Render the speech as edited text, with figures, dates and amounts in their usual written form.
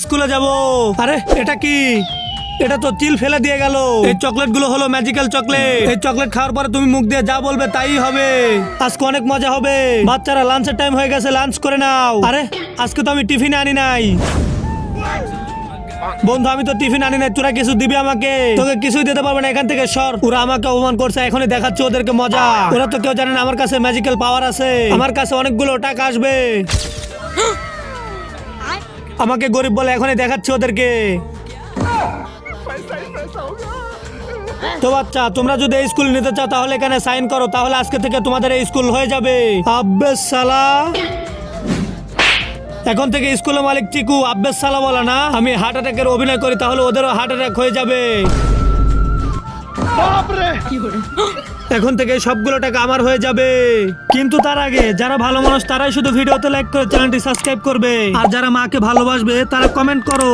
স্কুলে যাব। আরে এটা কি? এটা তো চিল ফেলে দিয়ে গেল। এই চকলেট গুলো হলো ম্যাজিক্যাল চকলেট। এই চকলেট খাওয়ার পরে তুমি মুখ দিয়ে যা বলবে তাই হবে। আজকে অনেক মজা হবে। বাচ্চারা লাঞ্চের টাইম হয়ে গেছে, লাঞ্চ করে নাও। আরে আজকে তো আমি টিফিনে আনি নাই। বন্ধু আমি তো টিফিন আনি নাই, তোরা কিছু দিবি আমাকে? তোকে কিছুই দিতে পারবে না, এখান থেকে সর। ওরা আমাকে অপমান করছে, এখনই দেখাচ্ছি ওদেরকে মজা। ওরা তো কেউ জানে না আমার কাছে ম্যাজিক্যাল পাওয়ার আছে। আমার কাছে অনেকগুলো টাকা আসবে। আমাকে গরিব বলে এখনই দেখাচ্ছি ওদেরকে। তো বাচ্চা তোমরা যদি এই স্কুল নিতে চাও তাহলে এখানে সাইন করো, তাহলে আজকে থেকে তোমাদের এই স্কুল হয়ে যাবে। আব্বেস সালা। এখন থেকে স্কুলের মালিক চিকু, আব্বেস সালা বলা না। আমি হার্ট অ্যাটাকের অভিনয় করি তাহলে ওদেরও হার্ট অ্যাটাক হয়ে যাবে। এখন থেকে সবগুলো টাকা আমার হয়ে যাবে। কিন্তু তার আগে যারা ভালো মানুষ তারাই শুধু ভিডিওতে লাইক করে চ্যানেলটি সাবস্ক্রাইব করবে, আর যারা মাকে ভালোবাসবে তারা কমেন্ট করো।